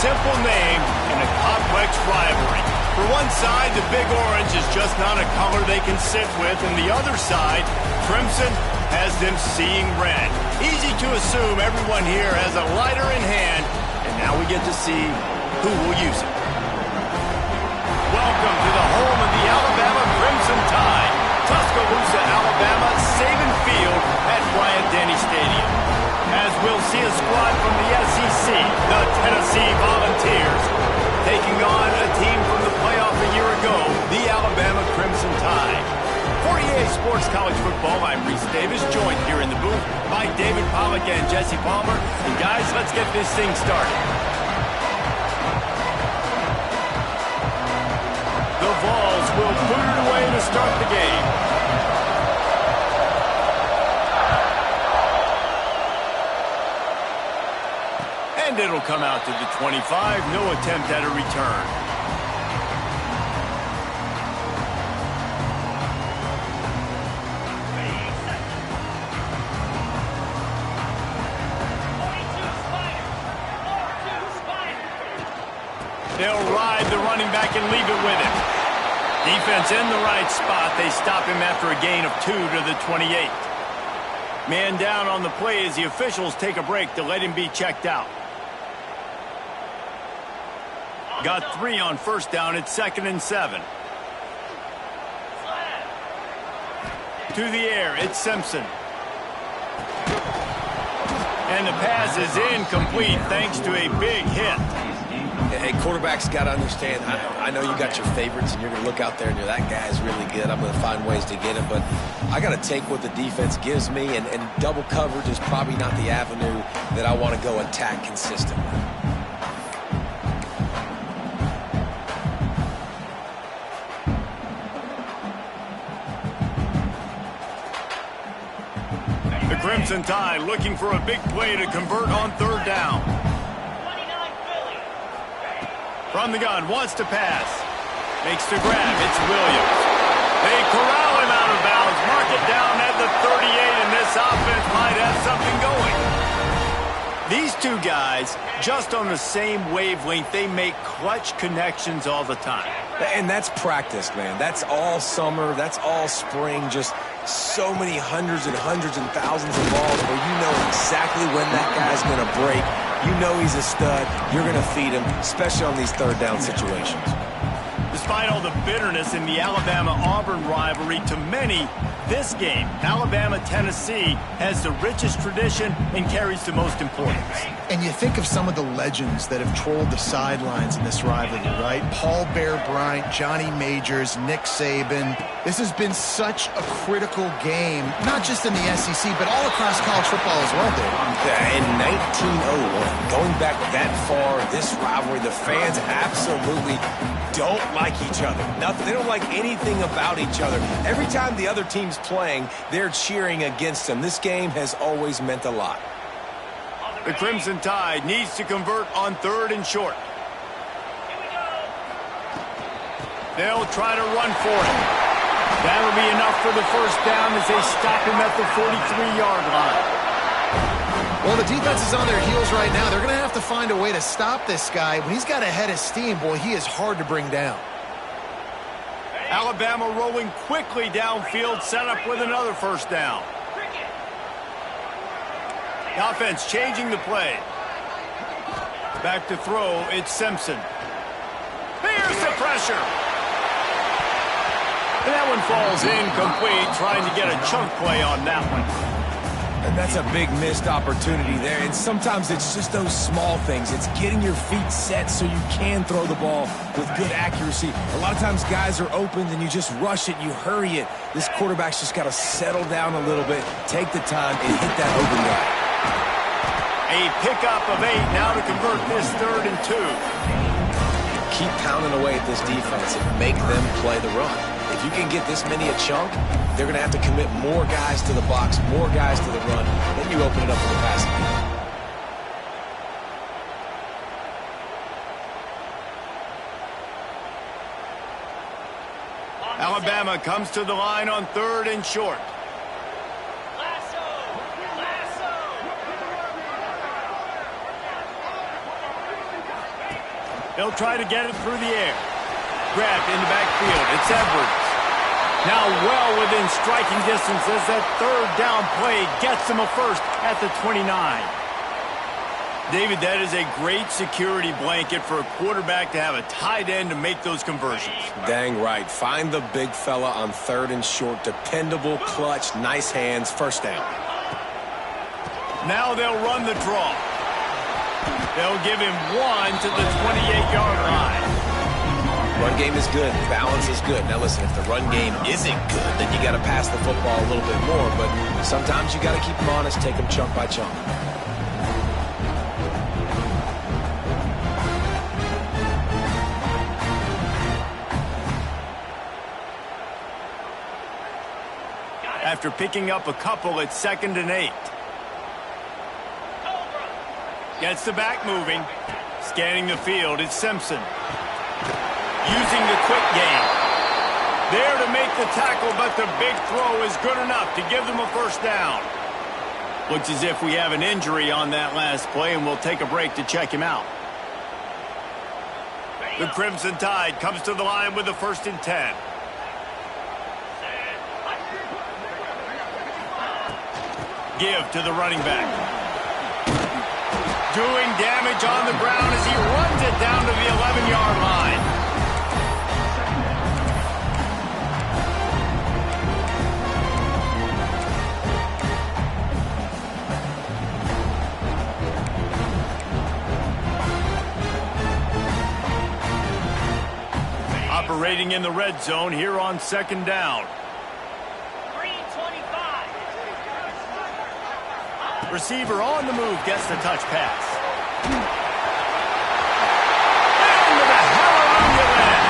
simple name in a complex rivalry. For one side, the Big Orange is just not a color they can sit with, and the other side, Crimson, has them seeing red. Easy to assume everyone here has a lighter in hand, and now we get to see who will use it. Welcome to the home of the Alabama Crimson Tide, Tuscaloosa, Alabama, Saban Field at Bryant-Denny Stadium. As we'll see a squad from the SEC, the Tennessee Volunteers, taking on a team from the playoff a year ago, the Alabama Crimson Tide. For EA Sports College Football, I'm Reese Davis, joined here in the booth by David Pollack and Jesse Palmer. And guys, let's get this thing started. The Vols will put it away to start the game. And it'll come out to the 25. No attempt at a return. They'll ride the running back and leave it with him. Defense in the right spot. They stop him after a gain of 2 to the 28. Man down on the play as the officials take a break to let him be checked out. Got 3 on first down. It's 2nd and 7. To the air, it's Simpson. And the pass is incomplete thanks to a big hit. Hey, quarterbacks got to understand, I know you got your favorites, and you're going to look out there and you're, that guy's really good. I'm going to find ways to get him, but I got to take what the defense gives me, and double coverage is probably not the avenue that I want to go attack consistently. The Crimson Tide looking for a big play to convert on 3rd down. From the gun, wants to pass. Makes the grab, it's Williams. They corral him out of bounds, mark it down at the 38, and this offense might have something going. These two guys, just on the same wavelength, they make clutch connections all the time. And that's practice, man. That's all summer, that's all spring, just so many hundreds and thousands of balls where you know exactly when that guy's going to break. You know he's a stud. You're going to feed him, especially on these 3rd down situations. Despite all the bitterness in the Alabama-Auburn rivalry, to many, this game, Alabama-Tennessee, has the richest tradition and carries the most importance. And you think of some of the legends that have trolled the sidelines in this rivalry, right? Paul Bear Bryant, Johnny Majors, Nick Saban. This has been such a critical game, not just in the SEC, but all across college football as well, Dave. In 1901, going back that far, this rivalry, the fans absolutely don't like each other. Nothing. They don't like anything about each other. Every time the other team's playing, they're cheering against them. This game has always meant a lot. The Crimson Tide needs to convert on 3rd and short. They'll try to run for it. That'll be enough for the 1st down as they stop him at the 43-yard line. Well, the defense is on their heels right now. They're going to have to find a way to stop this guy. When he's got a head of steam, boy, he is hard to bring down. Alabama rolling quickly downfield, set up with another 1st down. The offense changing the play. Back to throw, it's Simpson. Here's the pressure. And that one falls incomplete, trying to get a chunk play on that one. And that's a big missed opportunity there. And sometimes it's just those small things. It's getting your feet set so you can throw the ball with good accuracy. A lot of times guys are open and you just rush it, you hurry it. This quarterback's just got to settle down a little bit, take the time, and hit that open guy. A pickup of 8 now to convert this 3rd and 2. Keep pounding away at this defense and make them play the run. If you can get this many a chunk, they're going to have to commit more guys to the box, more guys to the run. Then you open it up for the passing game. Alabama comes to the line on 3rd and short. They'll try to get it through the air. Grabbed in the backfield. It's Edwards. Now well within striking distance as that third down play gets them a first at the 29. David, that is a great security blanket for a quarterback to have a tight end to make those conversions. Dang right. Find the big fella on third and short. Dependable, clutch, nice hands, first down. Now they'll run the draw. They'll give him one to the 28-yard line. Run game is good. Balance is good. Now listen, if the run game isn't good, then you got to pass the football a little bit more. But sometimes you got to keep them honest, take them chunk by chunk. After picking up a couple, it's 2nd and 8. Gets the back moving. Scanning the field, it's Simpson. Using the quick game. There to make the tackle, but the big throw is good enough to give them a first down. Looks as if we have an injury on that last play, and we'll take a break to check him out. The Crimson Tide comes to the line with the 1st and 10. Give to the running back. Doing damage on the ground as he runs it down to the 11-yard line. Operating in the red zone here on 2nd down. Receiver on the move gets the touch pass. Into the hallelujah land.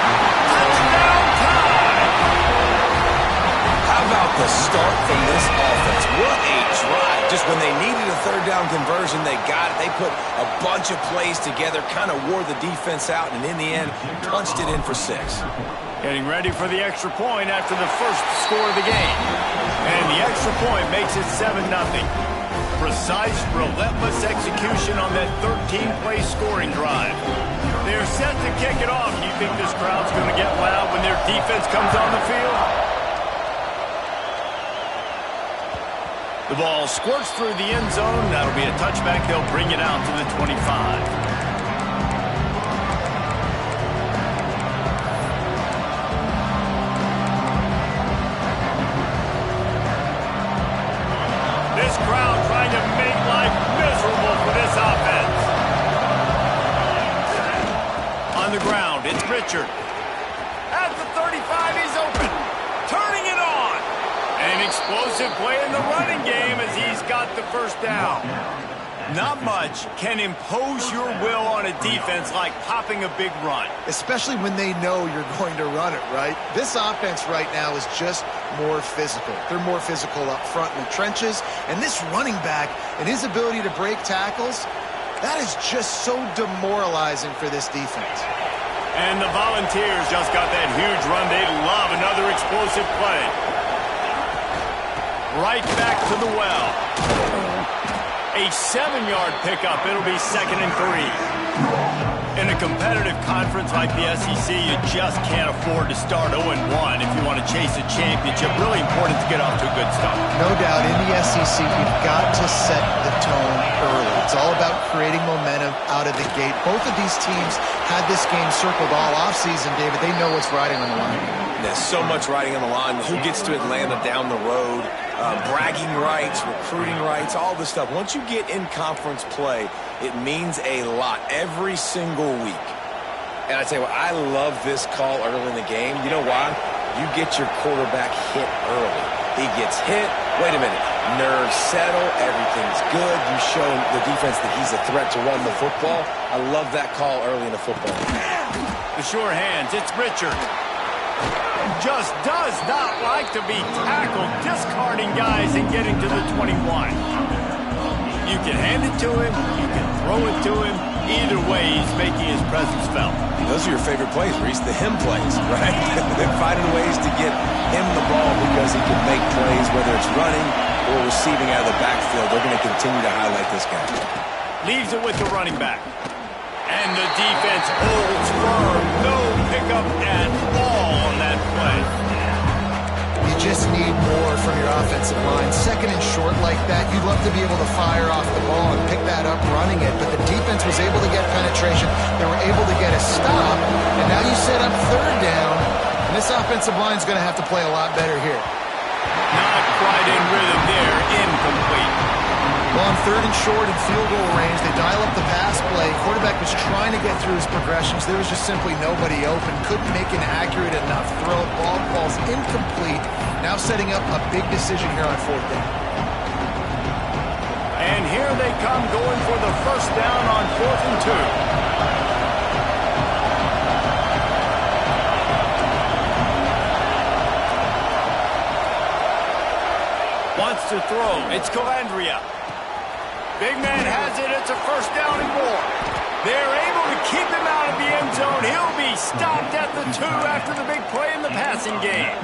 Touchdown time! How about the start from this offense? What a drive. Just when they needed a third down conversion, they got it. They put a bunch of plays together, kind of wore the defense out, and in the end, punched it in for 6. Getting ready for the extra point after the first score of the game. And the extra point makes it 7-0. Precise, relentless execution on that 13-play scoring drive. They're set to kick it off. Do you think this crowd's going to get loud when their defense comes on the field? The ball squirts through the end zone. That'll be a touchback. They'll bring it out to the 25. This crowd trying to make life miserable for this offense. On the ground, it's Richard. At the 35, he's open. Turning it on. An explosive play in the running game as he's got the first down. Not much can impose your will on a defense like popping a big run. Especially when they know you're going to run it, right? This offense right now is just more physical. They're more physical up front in the trenches. And this running back and his ability to break tackles, that is just so demoralizing for this defense. And the Volunteers just got that huge run. They love another explosive play. Right back to the well. A 7-yard pickup. It'll be 2nd and 3. In a competitive conference like the SEC, you just can't afford to start 0-1 if you want to chase a championship. Really important to get off to a good start. No doubt, in the SEC, you've got to set the tone early. It's all about creating momentum out of the gate. Both of these teams had this game circled all offseason, David. They know what's riding on the line. There's so much riding on the line. Who gets to Atlanta down the road? Bragging rights, recruiting rights, all this stuff. Once you get in conference play, it means a lot every single week. And I tell you what, I love this call early in the game. You know why? You get your quarterback hit early. He gets hit. Wait a minute. Nerves settle. Everything's good. You show the defense that he's a threat to run the football. I love that call early in the football. The sure hands. It's Richard. Just does not like to be tackled, discarding guys and getting to the 21. You can hand it to him, you can throw it to him. Either way, he's making his presence felt. Those are your favorite plays, Reese, the him plays, right? They're finding ways to get him the ball because he can make plays, whether it's running or receiving out of the backfield. They're going to continue to highlight this guy. Leaves it with the running back. And the defense holds up at all on that play. You just need more from your offensive line. Second and short like that, you'd love to be able to fire off the ball and pick that up running it, but the defense was able to get penetration. They were able to get a stop, and now you set up third down, and this offensive line is going to have to play a lot better here. Not quite in rhythm there, incomplete. Well, on third and short and field goal range, they dial up the pass play. Quarterback was trying to get through his progressions. There was just simply nobody open. Couldn't make an accurate enough throw. Ball falls incomplete. Now setting up a big decision here on fourth down. And here they come going for the first down on 4th and 2. Wants to throw. It's Calandria. Big man has it. It's a first down and more. They're able to keep him out of the end zone. He'll be stopped at the 2 after the big play in the passing game.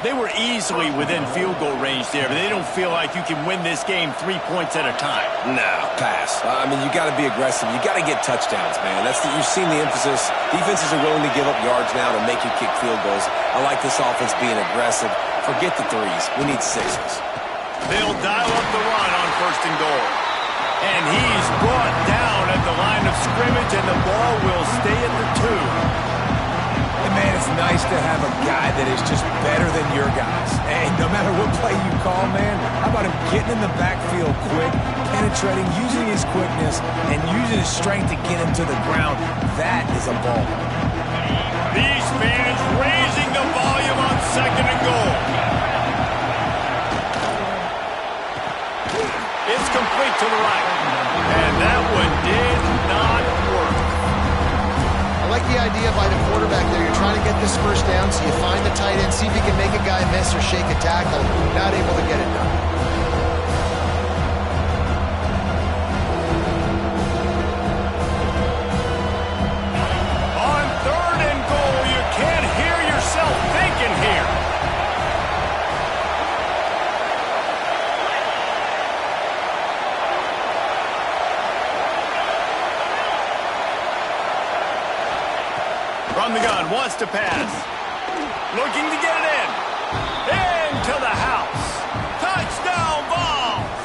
They were easily within field goal range there, but they don't feel like you can win this game 3 points at a time. No, pass. I mean, you got to be aggressive. You got to get touchdowns, man. You've seen the emphasis. Defenses are willing to give up yards now to make you kick field goals. I like this offense being aggressive. Forget the 3s. We need 6s. They'll dial up the run on 1st and goal. And he's brought down at the line of scrimmage, and the ball will stay at the 2. And man, it's nice to have a guy that is just better than your guys. And no matter what play you call, man, how about him getting in the backfield quick, penetrating, using his quickness, and using his strength to get him to the ground. That is a ball. These fans raising the volume on 2nd and goal. It's complete to the right. And that one did not work. I like the idea by the quarterback there. You're trying to get this first down, so you find the tight end, see if you can make a guy miss or shake a tackle. Not able to get it done. On 3rd and goal, you can't hear yourself thinking here. From the gun, wants to pass. Looking to get it in. Into the house. Touchdown Vols!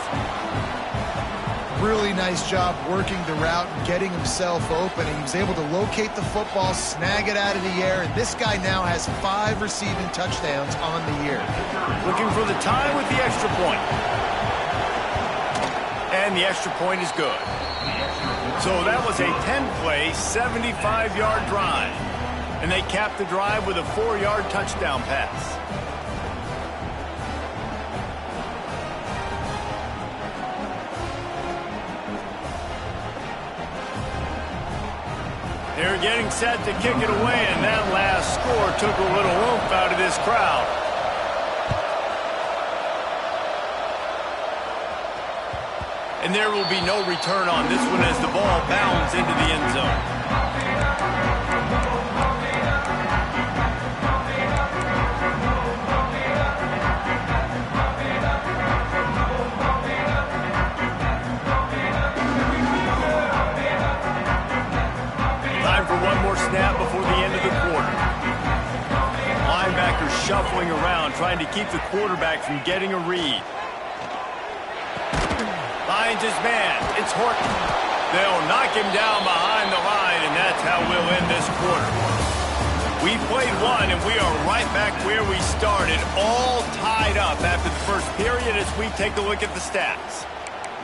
Really nice job working the route and getting himself open. And he was able to locate the football, snag it out of the air, and this guy now has 5 receiving touchdowns on the year. Looking for the tie with the extra point. And the extra point is good. So that was a 10-play, 75-yard drive. And they capped the drive with a 4-yard touchdown pass. They're getting set to kick it away, and that last score took a little oomph out of this crowd. And there will be no return on this one as the ball bounds into the end zone. Time for one more snap before the end of the quarter. Linebacker shuffling around, trying to keep the quarterback from getting a read. Finds his man. It's Horton. They'll knock him down behind the line, and that's how we'll end this quarter. We played one, and we are right back where we started, all tied up after the first period as we take a look at the stats.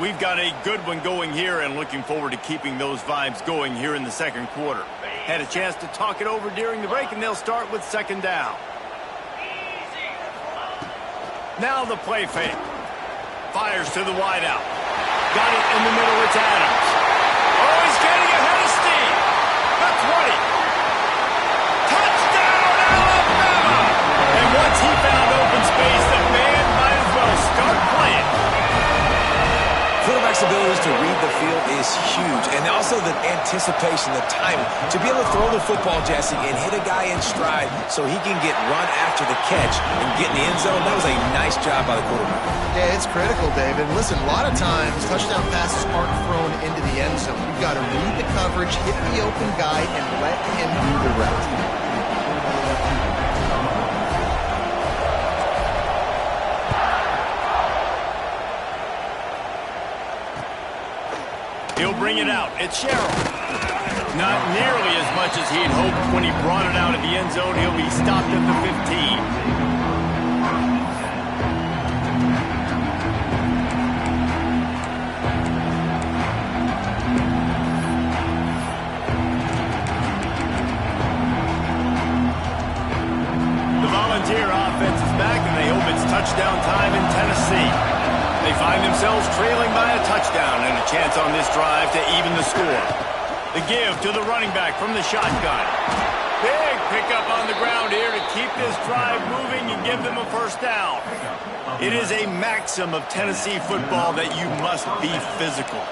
We've got a good one going here and looking forward to keeping those vibes going here in the second quarter. Had a chance to talk it over during the break, and they'll start with 2nd down. Now the play fake. Fires to the wideout. Got it in the middle. It's Adams. Oh, he's getting ahead of steam. The 20. Touchdown, Alabama! And once he found open space, the band might as well start playing. Quarterback's abilities to read the field is is huge. And also the anticipation, the timing. To be able to throw the football, Jesse, and hit a guy in stride so he can get run after the catch and get in the end zone, that was a nice job by the quarterback. Yeah, it's critical, David. Listen, a lot of times touchdown passes aren't thrown into the end zone. You've got to read the coverage, hit the open guy, and let him do the rest. He'll bring it out. It's Sherrill. Not nearly as much as he'd hoped when he brought it out of the end zone. He'll be stopped at the 15. The Volunteer offense is back, and they hope it's touchdown time in Tennessee. They find themselves trailing by a touchdown and a chance on this drive to even the score. The give to the running back from the shotgun. Big pickup on the ground here to keep this drive moving and give them a first down. It is a maxim of Tennessee football that you must be physical.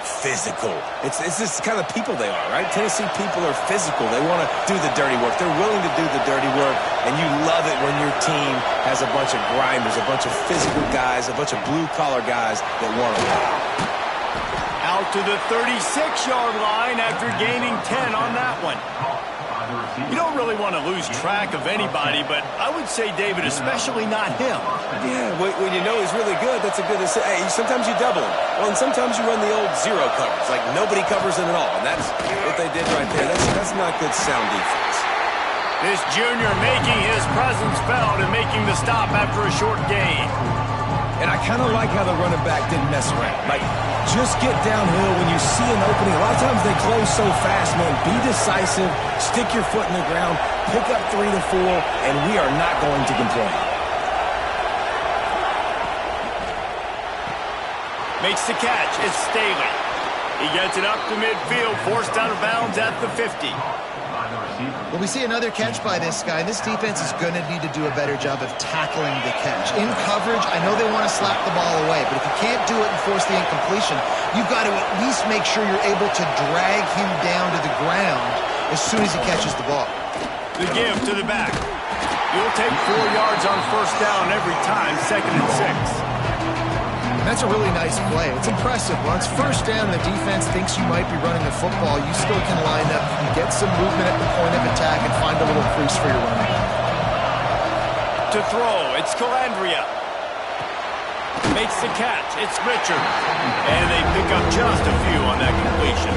Physical. It's just kind of people they are, right? Tennessee people are physical. They want to do the dirty work. They're willing to do the dirty work, and you love it when your team has a bunch of grinders, a bunch of physical guys, a bunch of blue-collar guys that want to win. Out to the 36-yard line after gaining 10 on that one. You don't really want to lose track of anybody, but I would say, David, especially not him. Yeah, when you know he's really good, that's a good... Hey, sometimes you double him. Well, and sometimes you run the old zero coverage, like nobody covers him at all. And that's what they did right there. That's not good sound defense. This junior making his presence felt and making the stop after a short gain. And I kind of like how the running back didn't mess around. Like, just get downhill when you see an opening. A lot of times they close so fast, man. Be decisive, stick your foot in the ground, pick up 3 to 4, and we are not going to complain. Makes the catch. It's Staley. He gets it up to midfield, forced out of bounds at the 50. Well, we see another catch by this guy. This defense is going to need to do a better job of tackling the catch. In coverage, I know they want to slap the ball away, but if you can't do it and force the incompletion, you've got to at least make sure you're able to drag him down to the ground as soon as he catches the ball. The give to the back. You'll take 4 yards on first down every time, 2nd and 6. That's a really nice play. It's impressive. Once first down, the defense thinks you might be running the football. You still can line up, you can get some movement at the point of attack, and find a little crease for your running back. To throw, it's Calandria. Makes the catch. It's Richard. And they pick up just a few on that completion.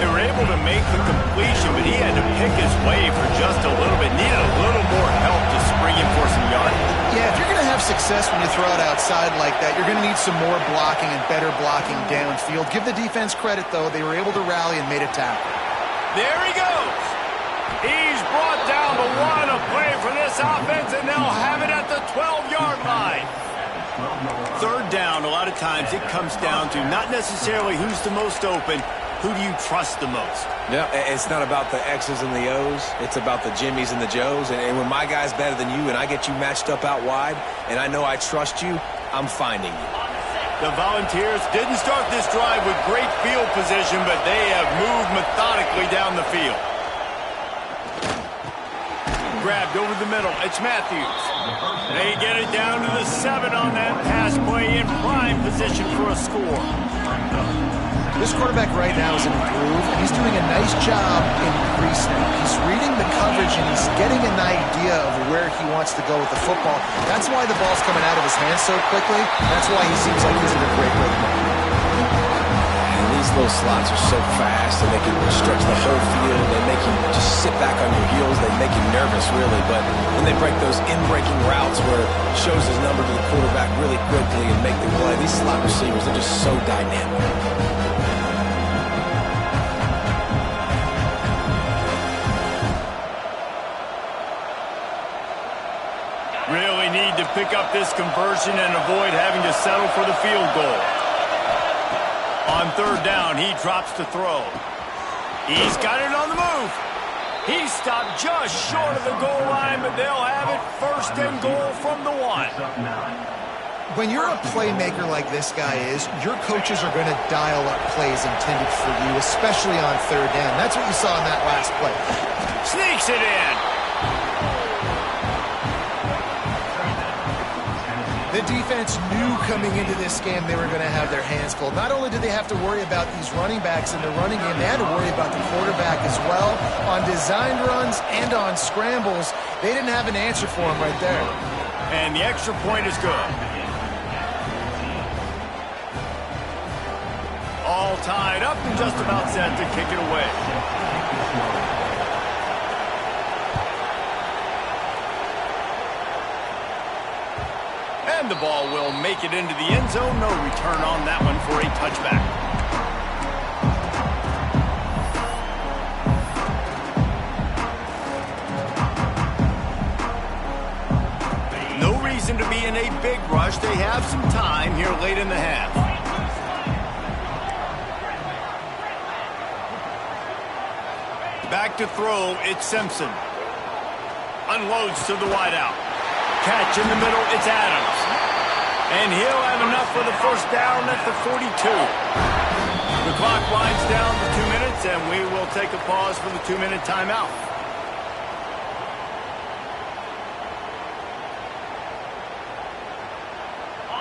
They were able to make the completion, but he had to pick his way for just a little bit. Needed a little more help to spring him for some yardage. Yeah, if you're going to have success when you throw it outside like that, you're going to need some more blocking and better blocking downfield. Give the defense credit, though. They were able to rally and made a tackle. There he goes. He's brought down the one. A play for this offense, and they'll have it at the 12-yard line. Third down, a lot of times it comes down to not necessarily who's the most open, who do you trust the most? Yeah, it's not about the X's and the O's. It's about the Jimmies and the Joes. And when my guy's better than you and I get you matched up out wide and I know I trust you, I'm finding you. The Volunteers didn't start this drive with great field position, but they have moved methodically down the field. Grabbed over the middle. It's Matthews. They get it down to the 7 on that pass play in prime position for a score. This quarterback right now is an improve, and he's doing a nice job in pre-snap. He's reading the coverage, and he's getting an idea of where he wants to go with the football. That's why the ball's coming out of his hands so quickly. That's why he seems like he's in a great rhythm. And these little slots are so fast, and they can stretch the whole field. They make you just sit back on your heels. They make you nervous, really. But when they break those in-breaking routes where it shows his number to the quarterback really quickly and make the play, these slot receivers, they're just so dynamic. Really need to pick up this conversion and avoid having to settle for the field goal. On third down, he drops to throw. He's got it on the move. He stopped just short of the goal line, but they'll have it 1st and goal from the 1. When you're a playmaker like this guy is, your coaches are going to dial up plays intended for you, especially on third down. That's what you saw in that last play. Sneaks it in. The defense knew coming into this game they were going to have their hands full. Not only did they have to worry about these running backs in the running game, they had to worry about the quarterback as well. On designed runs and on scrambles, they didn't have an answer for him right there. And the extra point is good. All tied up and just about set to kick it away. And the ball will make it into the end zone. No return on that one for a touchback. No reason to be in a big rush. They have some time here late in the half. Back to throw, it's Simpson. Unloads to the wideout. Catch in the middle, it's Adams. And he'll have enough for the first down at the 42. The clock winds down to 2 minutes, and we will take a pause for the 2-minute timeout.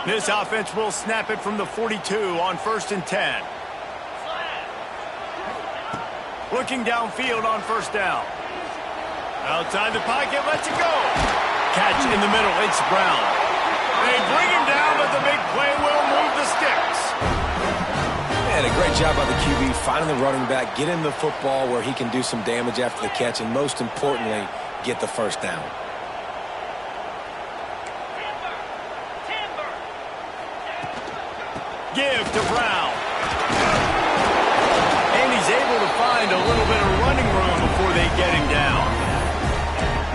This offense will snap it from the 42 on 1st and 10. Looking downfield on first down. Outside the pocket, lets it go. Catch in the middle, it's Brown. They bring him down, but the big play will move the sticks. And a great job by the QB finding the running back, getting the football where he can do some damage after the catch, and most importantly, get the first down. Give to Brown. And he's able to find a little bit of running room before they get him down.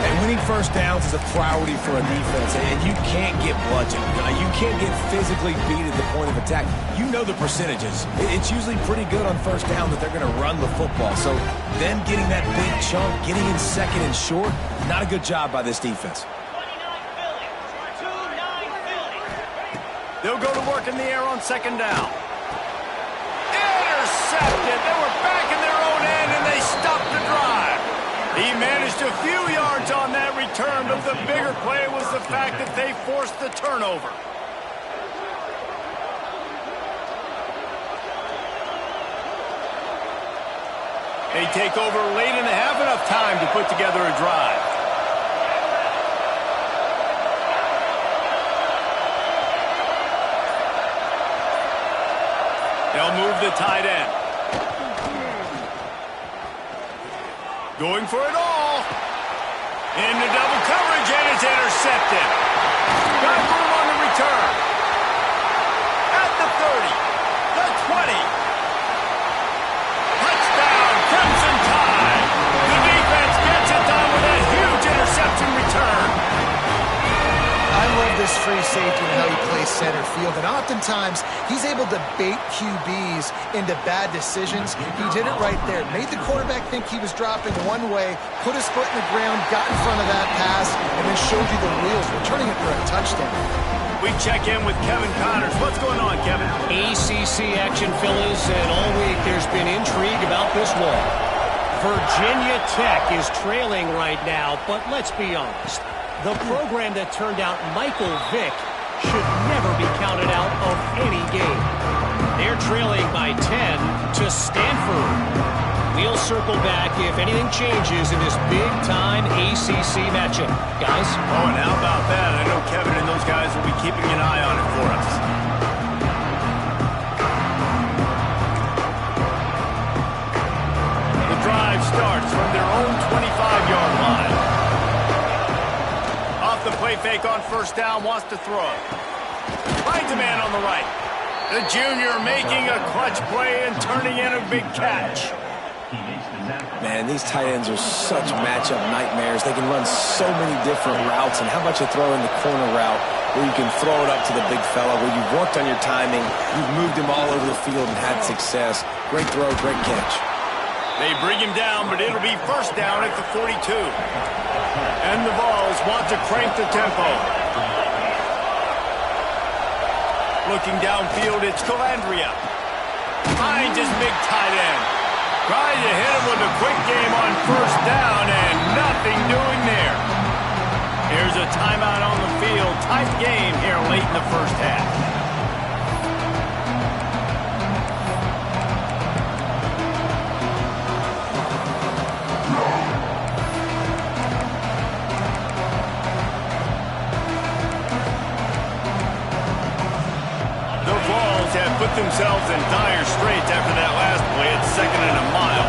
And winning first downs is a priority for a defense, and you can't get bludgeoned. You can't get physically beat at the point of attack. You know the percentages. It's usually pretty good on first down that they're going to run the football. So then getting that big chunk, getting in second and short, not a good job by this defense. They'll go to work in the air on second down. Intercepted. They were back in their own end, and they stopped the drive. He managed a few yards on that return, but the bigger play was the fact that they forced the turnover. They take over late in the half, enough time to put together a drive. They'll move the tight end. Going for it all. Into double coverage, and it's intercepted. Got room on the return. At the 30. The 20. Touchdown, Crimson Tide. The defense gets it done with that huge interception return. I love this free safety and how he plays center field, and oftentimes he's able to bait QBs into bad decisions. He did it right there. Made the quarterback think he was dropping one way, put his foot in the ground, got in front of that pass, and then showed you the wheels, returning it for a touchdown. We check in with Kevin Connors. What's going on, Kevin? ACC action, fellas, and all week there's been intrigue about this one. Virginia Tech is trailing right now, but let's be honest. The program that turned out Michael Vick should never be counted out of any game. They're trailing by 10 to Stanford. We'll circle back if anything changes in this big-time ACC matchup. Guys? Oh, and how about that? I know Kevin and those guys will be keeping an eye on it for us. The drive starts from their own 25-yard line. Off the play fake on first down, wants to throw. Finds a man on the right. The junior making a clutch play and turning in a big catch. Man, these tight ends are such matchup nightmares. They can run so many different routes, and how about you throw in the corner route where you can throw it up to the big fella, where you've worked on your timing, you've moved him all over the field and had success. Great throw, great catch. They bring him down, but it'll be first down at the 42. And the Vols want to crank the tempo. Looking downfield, it's Calandria. Finds his big tight end. Trying to hit him with a quick game on first down, and nothing doing there. Here's a timeout on the field. Tight game here late in the first half. Have put themselves in dire straits after that last play at 2nd and a mile.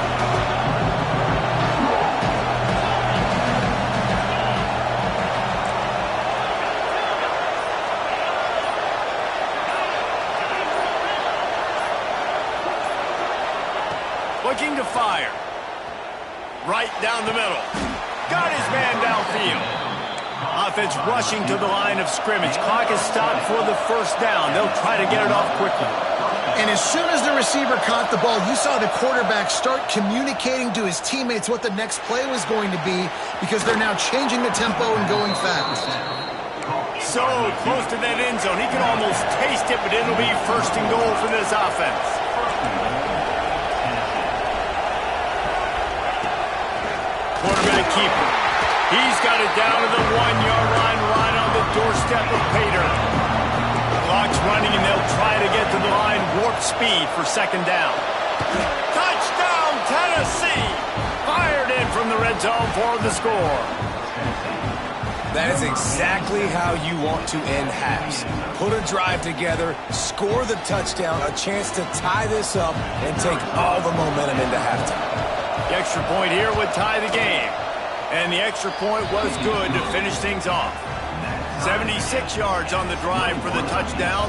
Looking to fire. Right down the middle. Got his man downfield. Offense rushing to the line of scrimmage. Clock is stopped for the first down. They'll try to get it off quickly. And as soon as the receiver caught the ball, you saw the quarterback start communicating to his teammates what the next play was going to be because they're now changing the tempo and going fast. So close to that end zone. He can almost taste it, but it'll be 1st and goal for this offense. Quarterback keeper. He's got it down to the 1-yard line, right on the doorstep of Pater. Clock's running, and they'll try to get to the line warp speed for 2nd down. Touchdown, Tennessee! Fired in from the red zone for the score. That is exactly how you want to end halves. Put a drive together, score the touchdown, a chance to tie this up, and take all the momentum into halftime. The extra point here would tie the game. And the extra point was good to finish things off. 76 yards on the drive for the touchdown.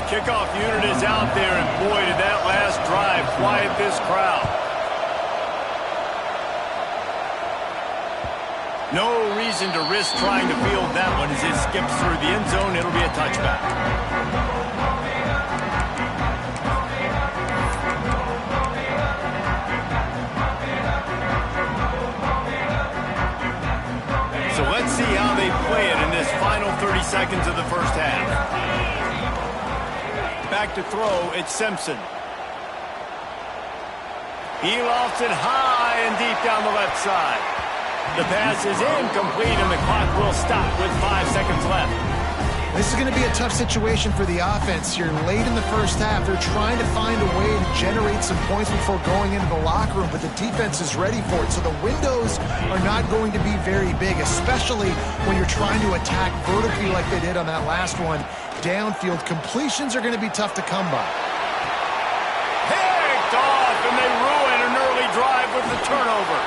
The kickoff unit is out there, and boy, did that last drive quiet this crowd. No reason to risk trying to field that one as it skips through the end zone. It'll be a touchback. So let's see how they play it in this final 30 seconds of the first half. Back to throw, it's Simpson. He lofts it high and deep down the left side. The pass is incomplete, and the clock will stop with 5 seconds left. This is going to be a tough situation for the offense here. Late in the first half, they're trying to find a way to generate some points before going into the locker room, but the defense is ready for it. So the windows are not going to be very big, especially when you're trying to attack vertically like they did on that last one. Downfield completions are going to be tough to come by. Picked off, and they ruin an early drive with the turnover.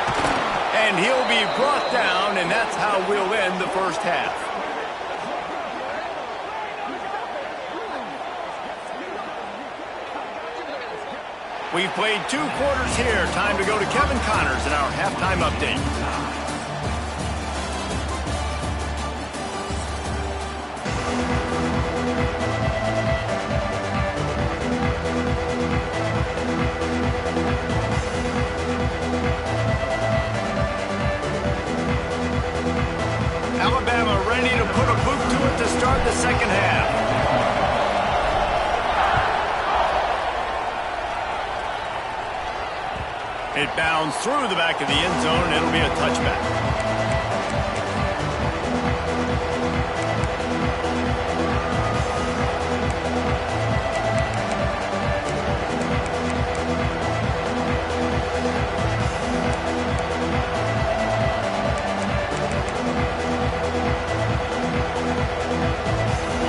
And he'll be brought down, and that's how we'll end the first half. We've played 2 quarters here. Time to go to Kevin Connors in our halftime update. Alabama ready to put a boot to it to start the second half. It bounds through the back of the end zone, and it'll be a touchback.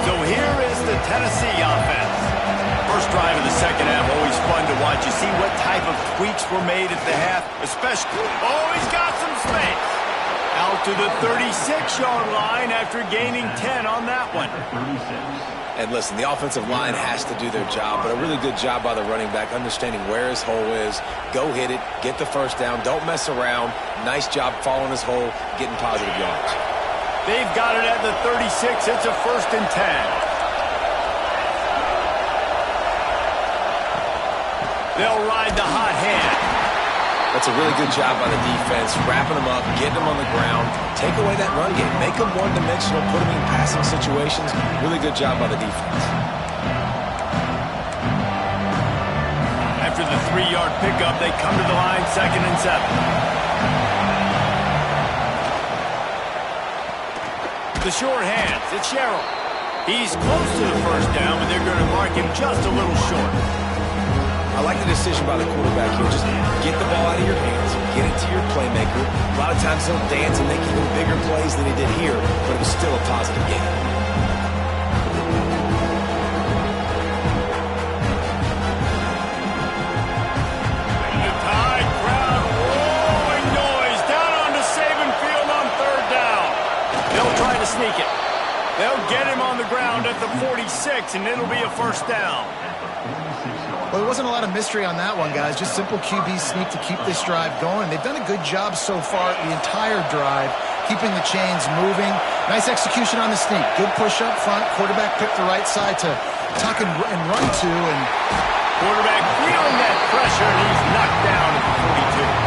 So here is the Tennessee offense. First drive of the second half, always fun to watch. You see what type of tweaks were made at the half, especially. Oh, he's got some space. Out to the 36-yard line after gaining 10 on that one. And listen, the offensive line has to do their job, but a really good job by the running back, understanding where his hole is. Go hit it, get the first down, don't mess around. Nice job following his hole, getting positive yards. They've got it at the 36. It's a 1st and 10. They'll ride the hot hand. That's a really good job by the defense, wrapping them up, getting them on the ground, take away that run game, make them one-dimensional, put them in passing situations. Really good job by the defense. After the 3-yard pickup, they come to the line, 2nd and 7. The short hands, it's Sherrill. He's close to the first down, but they're going to mark him just a little short. I like the decision by the quarterback here. Just get the ball out of your hands, get it to your playmaker. A lot of times he'll dance and make even bigger plays than he did here, but it was still a positive game. The Tide crowd rolling noise down onto Saban Field on 3rd down. They'll try to sneak it. They'll get him on the ground at the 46, and it'll be a 1st down. Well, there wasn't a lot of mystery on that one, guys. Just simple QB sneak to keep this drive going. They've done a good job so far the entire drive, keeping the chains moving. Nice execution on the sneak. Good push up front. Quarterback picked the right side to tuck and run to. And quarterback feeling that pressure, and he's knocked down at the 42.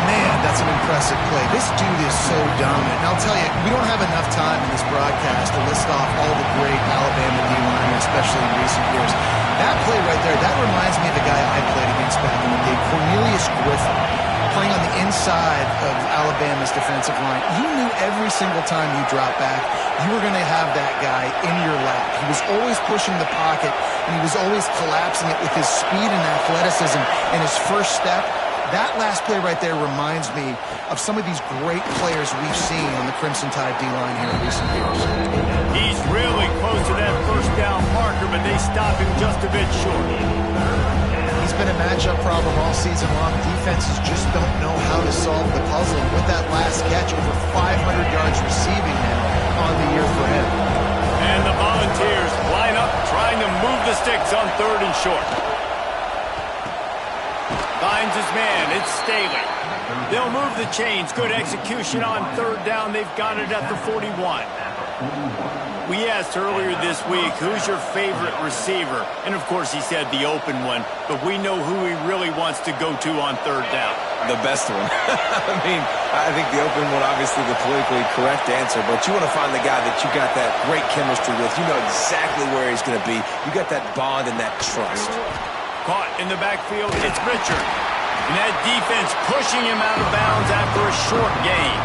Man, that's an impressive play. This dude is so dominant. And I'll tell you, we don't have enough time in this broadcast to list off all the great Alabama D-linemen, especially in recent years. That play right there, that reminds me of the guy I played against back in the day, Cornelius Griffin, playing on the inside of Alabama's defensive line. You knew every single time you dropped back, you were going to have that guy in your lap. He was always pushing the pocket, and he was always collapsing it with his speed and athleticism and his first step. That last play right there reminds me of some of these great players we've seen on the Crimson Tide D-line here in recent years. He's really close to that 1st down marker, but they stop him just a bit short. He's been a matchup problem all season long. Defenses just don't know how to solve the puzzle. And with that last catch, over 500 yards receiving now on the year for him. And the Volunteers line up, trying to move the sticks on 3rd and short. Finds his man. It's Staley. They'll move the chains. Good execution on 3rd down. They've got it at the 41. We asked earlier this week, who's your favorite receiver? And, of course, he said the open one. But we know who he really wants to go to on 3rd down. The best one. I mean, I think the open one, obviously the politically correct answer, but you want to find the guy that you got that great chemistry with. You know exactly where he's going to be. You got that bond and that trust. Caught in the backfield, it's Richard. And that defense pushing him out of bounds after a short gain.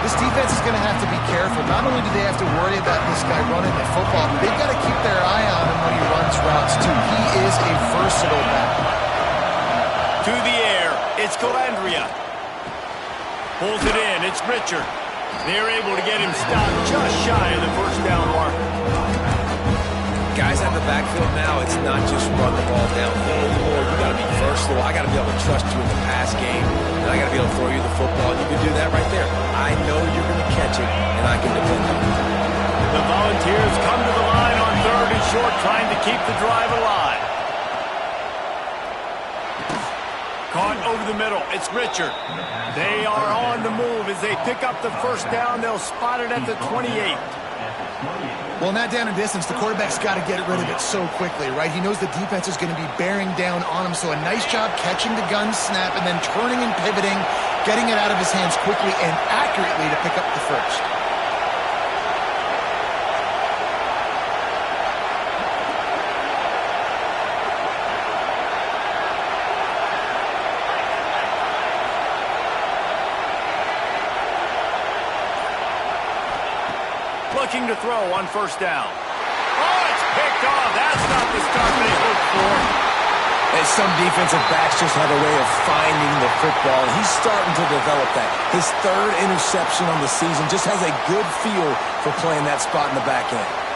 This defense is going to have to be careful. Not only do they have to worry about this guy running the football, but they've got to keep their eye on him when he runs routes, too. He is a versatile back. To the air, it's Calandria. Pulls it in, it's Richard. They're able to get him stopped just shy of the 1st down marker. Guys at the backfield now, it's not just run the ball downfield anymore. You got to be versatile. I got to be able to trust you in the pass game, and I got to be able to throw you the football. You can do that right there. I know you're going to catch it, and I can depend on it. The Volunteers come to the line on 3rd and short, trying to keep the drive alive. Caught over the middle. It's Richard. They are on the move as they pick up the 1st down. They'll spot it at the 28. Well, not down in distance, the quarterback's got to get rid of it so quickly, right? He knows the defense is going to be bearing down on him, so a nice job catching the gun snap and then turning and pivoting, getting it out of his hands quickly and accurately to pick up the 1st. Looking to throw on 1st down. Oh, it's picked off. That's not the start they hoped for. And some defensive backs just have a way of finding the football. He's starting to develop that. His 3rd interception on the season just has a good feel for playing that spot in the back end.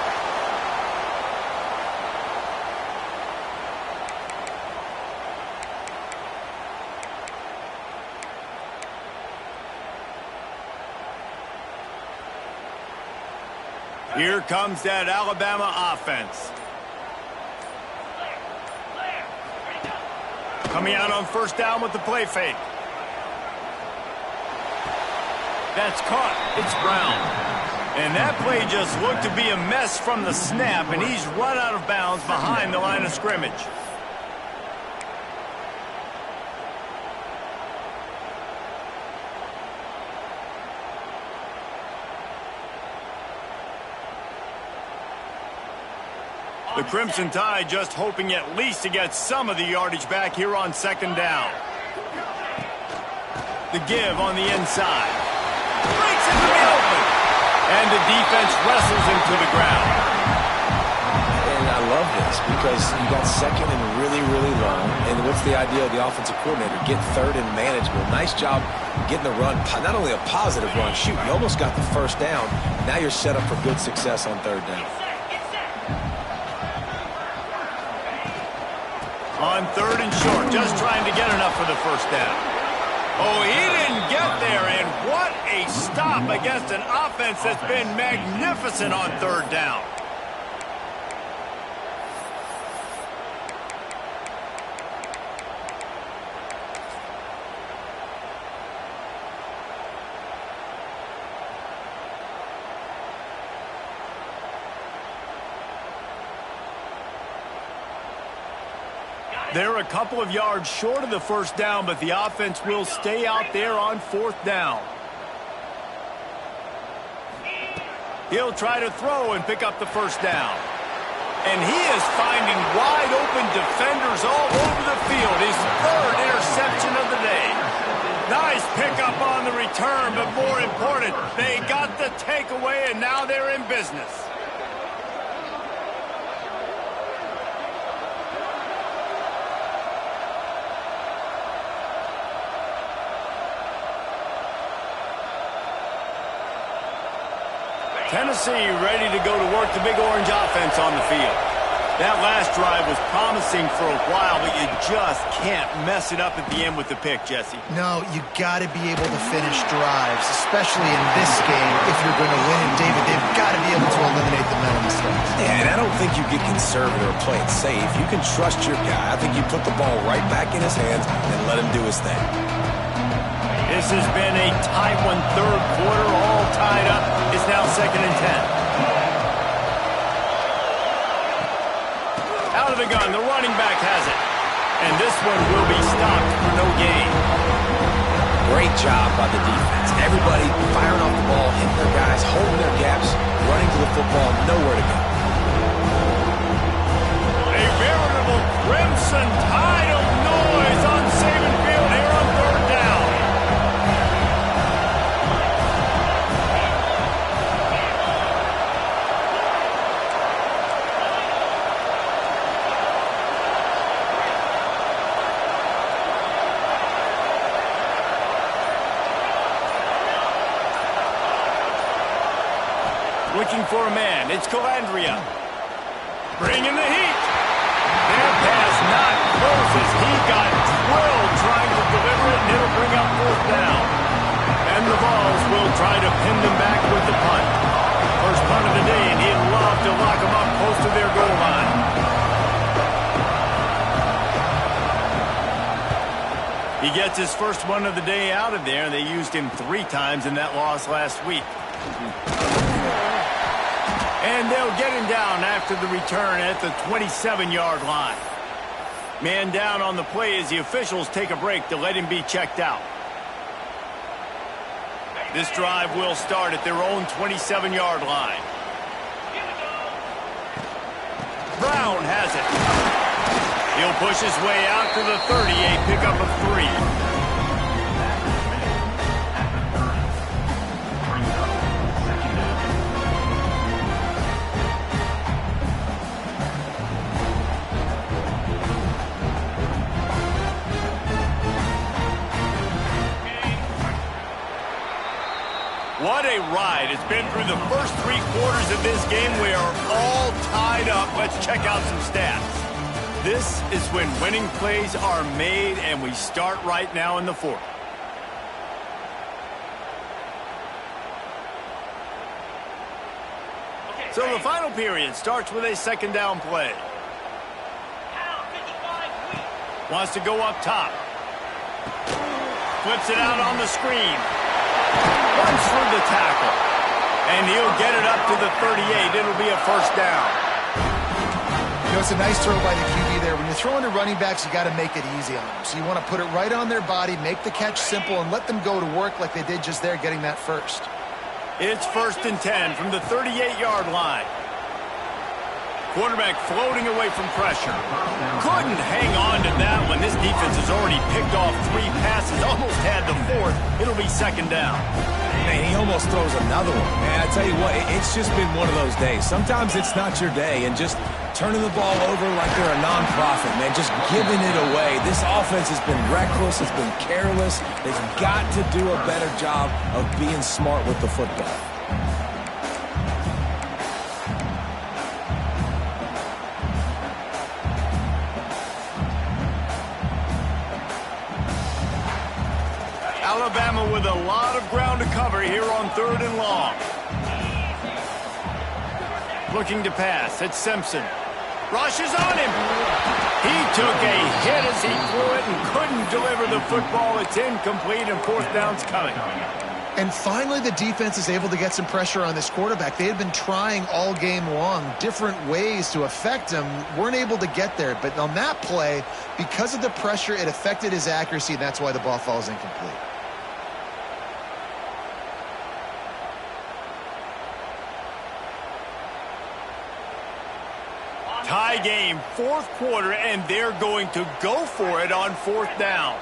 Here comes that Alabama offense. Coming out on 1st down with the play fake. That's caught. It's Brown. And that play just looked to be a mess from the snap, and he's run out of bounds behind the line of scrimmage. The Crimson Tide just hoping at least to get some of the yardage back here on second down. The give on the inside. Breaks into the open. And the defense wrestles him to the ground. And I love this because you got second and really, really long. And what's the idea of the offensive coordinator? Get third and manageable. Nice job getting the run. Not only a positive run, shoot, you almost got the first down. Now you're set up for good success on third down. On third and short, just trying to get enough for the first down. Oh, he didn't get there, and what a stop against an offense that's been magnificent on third down. They're a couple of yards short of the first down, but the offense will stay out there on fourth down. He'll try to throw and pick up the first down. And he is finding wide open defenders all over the field. His third interception of the day. Nice pickup on the return, but more important, they got the takeaway and now they're in business. Tennessee ready to go to work the Big Orange offense on the field. That last drive was promising for a while, but you just can't mess it up at the end with the pick, Jesse. No, you got to be able to finish drives, especially in this game. If you're going to win it, David, they've got to be able to eliminate the mental mistakes. Yeah, and I don't think you get conservative or play it safe. You can trust your guy. I think you put the ball right back in his hands and let him do his thing. This has been a tight one, third quarter, all tied up. It's now 2nd and 10. Out of the gun, the running back has it. And this one will be stopped for no gain. Great job by the defense. Everybody firing off the ball, hitting their guys, holding their gaps, running to the football, nowhere to go. A veritable Crimson Tide of noise on Saban Field here on third down. Looking for a man. It's Calandria. Bringing the heat. Their pass not closes. He got drilled trying to deliver it, and it'll bring up fourth down. And the Vols will try to pin them back with the punt. First punt of the day, and he'd love to lock them up close to their goal line. He gets his first one of the day out of there. They used him 3 times in that loss last week. And they'll get him down after the return at the 27-yard line. Man down on the play as the officials take a break to let him be checked out. This drive will start at their own 27-yard line. Brown has it. He'll push his way out to the 30, a pickup of 3. What a ride. It's been through the first 3 quarters of this game. We are all tied up. Let's check out some stats. This is when winning plays are made, and we start right now in the 4th. So the final period starts with a 2nd down play. Wants to go up top. Flips it out on the screen. Runs through the tackle. And he'll get it up to the 38. It'll be a first down. You know, it's a nice throw by the QB there. When you're throwing to running backs, you got to make it easy on them. So you want to put it right on their body, make the catch simple, and let them go to work like they did just there, getting that first. It's 1st and 10 from the 38-yard line. Quarterback floating away from pressure. Couldn't hang on to that one. This defense has already picked off 3 passes, almost had the 4th. It'll be 2nd down. Man, he almost throws another one. Man, I tell you what, it's just been one of those days. Sometimes it's not your day, and just turning the ball over like they're a non-profit, man, just giving it away. This offense has been reckless, it's been careless. They've got to do a better job of being smart with the football. Alabama with a lot of ground to cover here on 3rd and long. Looking to pass. It's Simpson. Rushes on him. He took a hit as he threw it and couldn't deliver the football. It's incomplete and 4th down's coming. And finally, the defense is able to get some pressure on this quarterback. They had been trying all game long different ways to affect him. Weren't able to get there. But on that play, because of the pressure, it affected his accuracy, and that's why the ball falls incomplete. Tie game, 4th quarter, and they're going to go for it on 4th down.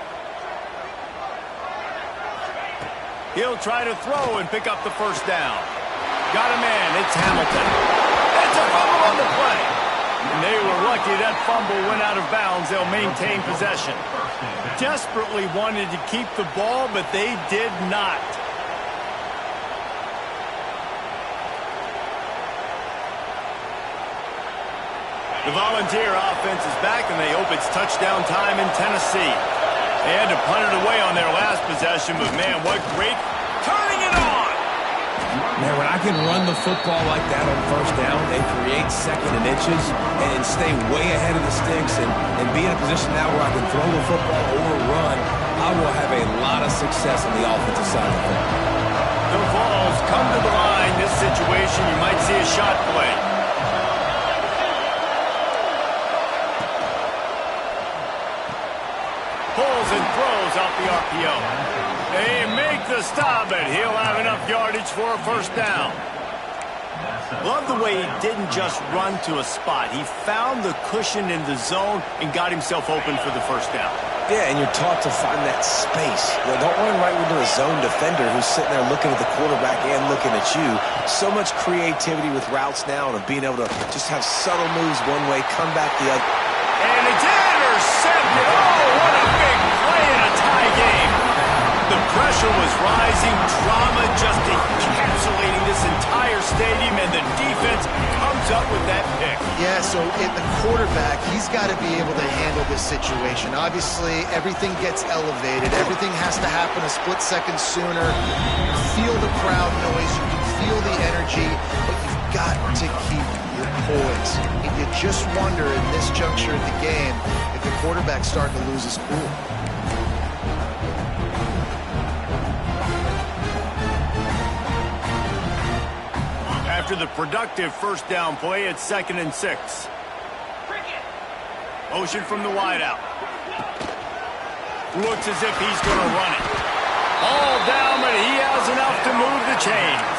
He'll try to throw and pick up the 1st down. Got a man, it's Hamilton. It's a fumble on the play. And they were lucky that fumble went out of bounds. They'll maintain possession. Desperately wanted to keep the ball, but they did not. The Volunteer offense is back, and they hope it's touchdown time in Tennessee. They had to punt it away on their last possession, but, man, what great turning it on! Man, when I can run the football like that on 1st down, they create 2nd and inches and stay way ahead of the sticks and be in a position now where I can throw the football or run, I will have a lot of success on the offensive side of the ball. The Vols come to the line. This situation, you might see a shot play. Pulls and throws off the RPO. They make the stop, but he'll have enough yardage for a 1st down. Love the way he didn't just run to a spot. He found the cushion in the zone and got himself open for the 1st down. Yeah, and you're taught to find that space. You know, don't run right into a zone defender who's sitting there looking at the quarterback and looking at you. So much creativity with routes now and of being able to just have subtle moves one way, come back the other. And it's intercepted. Oh, what a big play in a tie game. The pressure was rising, drama just encapsulating this entire stadium, and the defense comes up with that pick. Yeah, so the quarterback, he's got to be able to handle this situation. Obviously, everything gets elevated. Everything has to happen a split second sooner. You feel the crowd noise. You can feel the energy, but you've got to keep your poise. And you just wonder in this juncture of the game if the quarterback's starting to lose his cool. After the productive 1st down play, it's 2nd and 6. Motion from the wideout. Looks as if he's going to run it. All down, but he has enough to move the chains.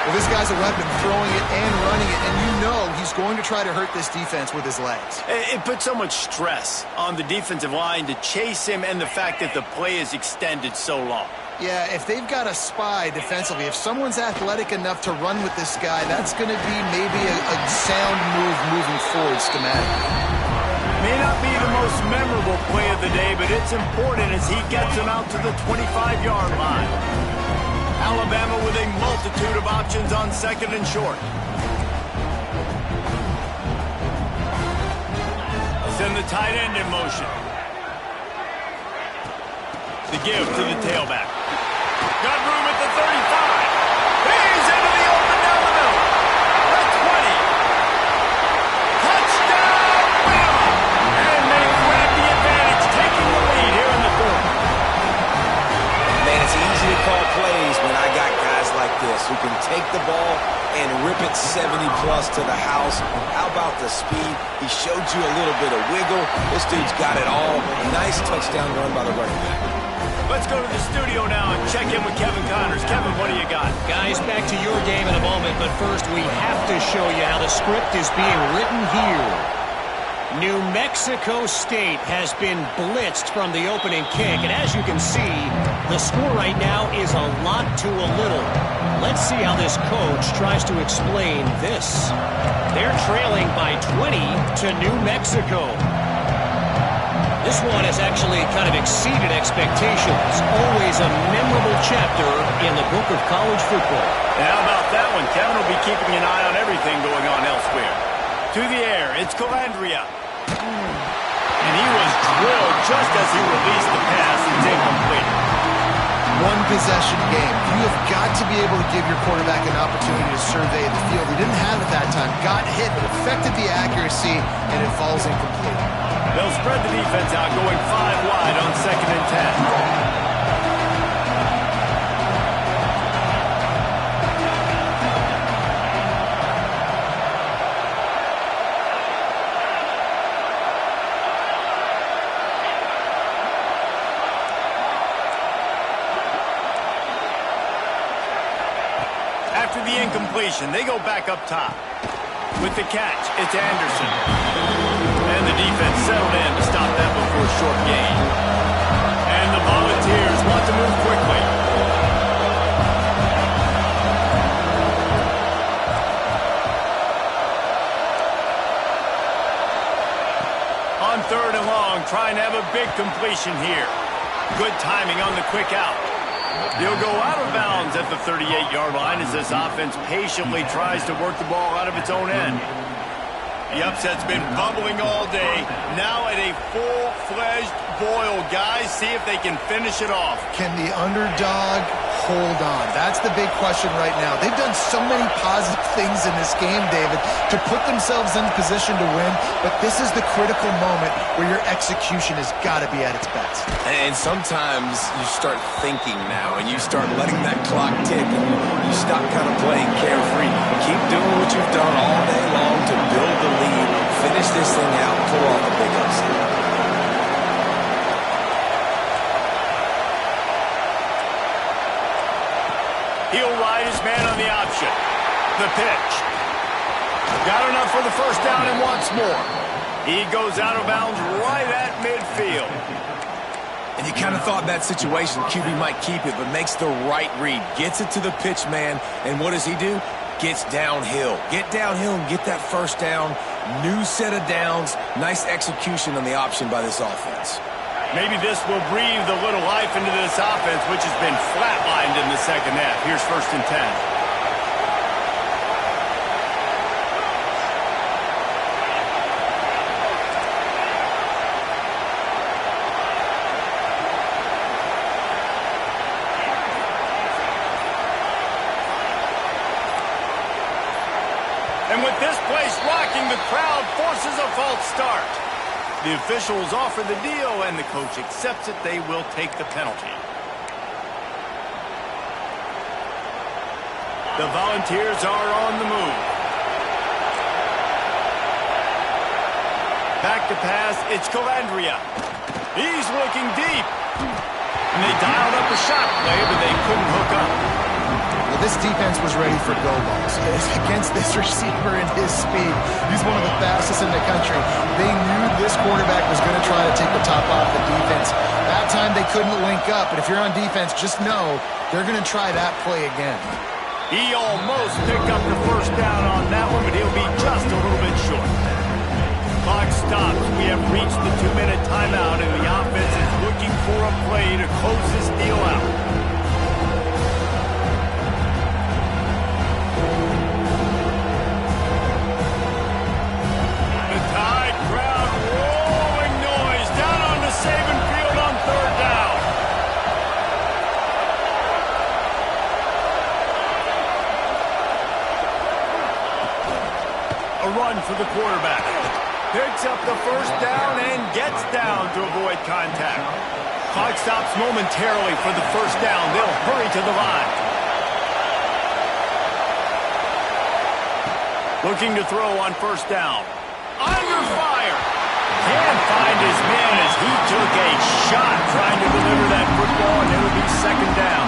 Well, this guy's a weapon, throwing it and running it, and you know he's going to try to hurt this defense with his legs. It puts so much stress on the defensive line to chase him, and the fact that the play is extended so long. Yeah, if they've got a spy defensively, if someone's athletic enough to run with this guy, that's going to be maybe a sound move moving forward schematically. May not be the most memorable play of the day, but it's important as he gets him out to the 25-yard line. Alabama with a multitude of options on 2nd and short. Send the tight end in motion. The give to the tailback. Got room at the 35. He's into the open down the middle. The 20. Touchdown, Bama! And they grab the advantage, taking the lead here in the 4th. Man, it's easy to call plays when I got guys like this who can take the ball and rip it 70-plus to the house. How about the speed? He showed you a little bit of wiggle. This dude's got it all. Nice touchdown run by the running back. Let's go to the studio now and check in with Kevin Connors. Kevin, what do you got? Guys, back to your game in a moment, but first we have to show you how the script is being written here. New Mexico State has been blitzed from the opening kick, and as you can see, the score right now is a lot to a little. Let's see how this coach tries to explain this. They're trailing by 20 to New Mexico. This one has actually kind of exceeded expectations. Always a memorable chapter in the book of college football. And how about that one? Kevin will be keeping an eye on everything going on elsewhere. To the air, it's Calandria. And he was drilled just as he released the pass. It's incomplete. One possession game. You have got to be able to give your quarterback an opportunity to survey the field. He didn't have it that time. Got hit, but affected the accuracy, and it falls incomplete. They'll spread the defense out, going 5 wide on 2nd and 10. After the incompletion, they go back up top. With the catch, it's Anderson. And the defense settled in to stop that before a short gain. And the Volunteers want to move quickly. On 3rd and long, trying to have a big completion here. Good timing on the quick out. He'll go out of bounds at the 38-yard line as this offense patiently tries to work the ball out of its own end. The upset's been bubbling all day. Now at a full-fledged boil. Guys, see if they can finish it off. Can the underdog hold on? That's the big question right now. They've done so many positive things in this game, David, to put themselves in position to win, but this is the critical moment where your execution has got to be at its best. And sometimes you start thinking now, and you start letting that clock tick, and you stop kind of playing carefree. Keep doing what you've done all day long to build the lead, finish this thing out, pull off a big upset. He'll ride his man on the option. The pitch. Got enough for the first down and wants more. He goes out of bounds right at midfield. And you kind of thought that situation, QB might keep it, but makes the right read. Gets it to the pitch man, and what does he do? Gets downhill. Get downhill and get that first down. New set of downs. Nice execution on the option by this offense. Maybe this will breathe a little life into this offense, which has been flatlined in the second half. Here's 1st and 10. And with this place rocking, the crowd forces a false start. The officials offer the deal, and the coach accepts it. They will take the penalty. The Volunteers are on the move. Back to pass, it's Calandria. He's looking deep. And they dialed up a shot play, but they couldn't hook up. Well, this defense was ready for go balls. Against this receiver and his speed, he's one of the fastest in the country. They knew this quarterback was going to try to take the top off the defense. That time they couldn't link up, but if you're on defense, just know they're going to try that play again. He almost picked up the first down on that one, but he'll be just a little bit short. Clock stops. We have reached the 2-minute timeout, and the offense is looking for a play to close this deal out. Run for the quarterback. Picks up the first down and gets down to avoid contact. Clock stops momentarily for the first down. They'll hurry to the line. Looking to throw on first down. Under fire. can't find his man as he took a shot trying to deliver that football, and it'll be second down.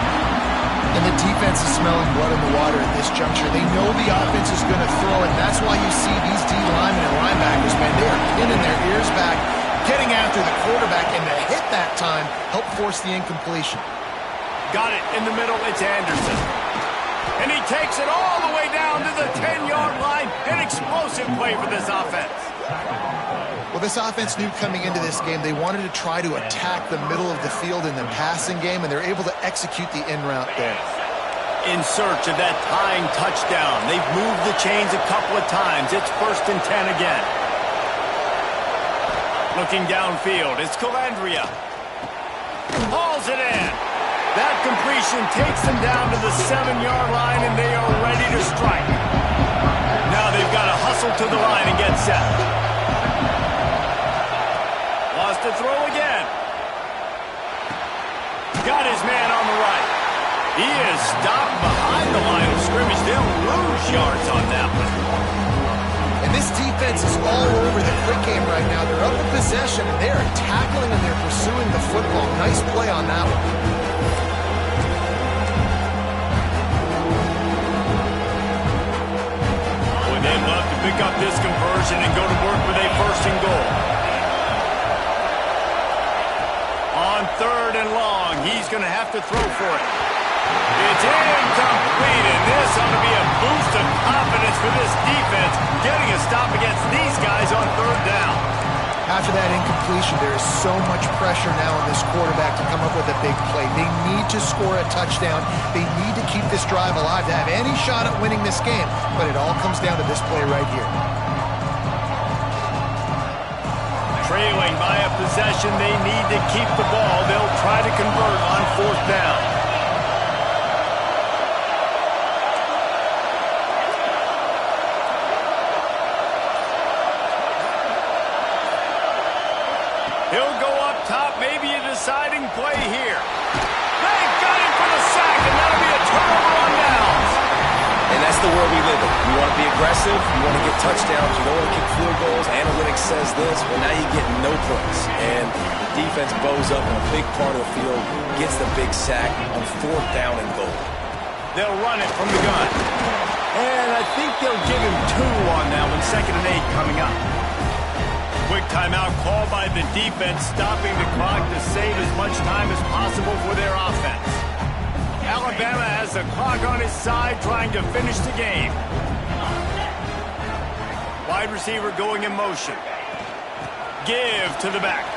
And the defense is smelling blood in the water at this juncture. They know the offense is going to throw it. That's why you see these D linemen and linebackers, man, they are pinning their ears back, getting after the quarterback, and the hit that time helped force the incompletion. Got it in the middle. It's Anderson. And he takes it all the way down to the 10-yard line. An explosive play for this offense. Well, this offense knew coming into this game they wanted to try to attack the middle of the field in the passing game, and they're able to execute the in route there. In search of that tying touchdown. They've moved the chains a couple of times. It's 1st and 10 again. Looking downfield, it's Calandria. Hauls it in. That completion takes them down to the 7-yard line, and they are ready to strike. Now they've got to hustle to the line and get set. Lost to throw again. Got his man on the right. He is stopped behind the line of scrimmage. They'll lose yards on that one. And this defense is all over the quick game right now. They're up in possession, and they are tackling and they're pursuing the football. Nice play on that one. Boy, they'd love to pick up this conversion and go to work with a 1st and goal. On 3rd and long, he's going to have to throw for it. It's incomplete, and this ought to be a boost of confidence for this defense, getting a stop against these guys on 3rd down. After that incompletion, there is so much pressure now on this quarterback to come up with a big play. They need to score a touchdown. They need to keep this drive alive to have any shot at winning this game, but it all comes down to this play right here. Trailing by a possession, they need to keep the ball. They'll try to convert on 4th down. He'll go up top, maybe a deciding play here. They got him for the sack, and that'll be a turnover on downs. And that's the world we live in. You want to be aggressive, you want to get touchdowns, you don't want to kick field goals. Analytics says this, well, now you get no points. And the defense bows up in a big part of the field, gets the big sack on 4th down and goal. They'll run it from the gun. And I think they'll give him 2 on that one, 2nd and 8 coming up. Quick timeout called by the defense, stopping the clock to save as much time as possible for their offense. Alabama has the clock on his side, trying to finish the game. Wide receiver going in motion. Give to the back.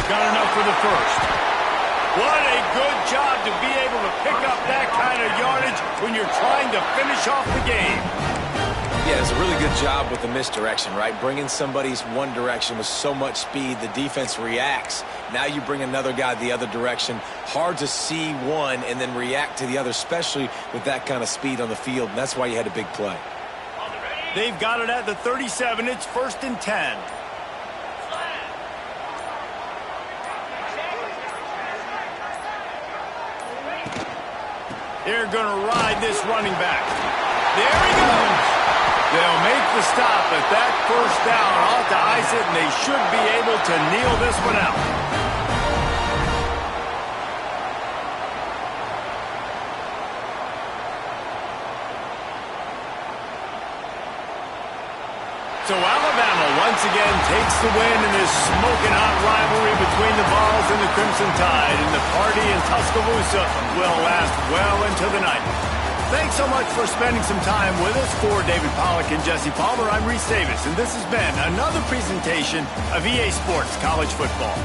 Got enough for the 1st. What a good job to be able to pick up that kind of yardage when you're trying to finish off the game. Yeah, it's a really good job with the misdirection, right? Bringing somebody's one direction with so much speed, the defense reacts. Now you bring another guy the other direction. Hard to see one and then react to the other, especially with that kind of speed on the field, and that's why you had a big play. They've got it at the 37. It's 1st and 10. They're going to ride this running back. There he goes. They'll make the stop, but that 1st down ought to ice it, and they should be able to kneel this one out. So Alabama once again takes the win in this smoking hot rivalry between the Vols and the Crimson Tide, and the party in Tuscaloosa will last well into the night. Thanks so much for spending some time with us. For David Pollack and Jesse Palmer, I'm Reese Davis, and this has been another presentation of EA Sports College Football.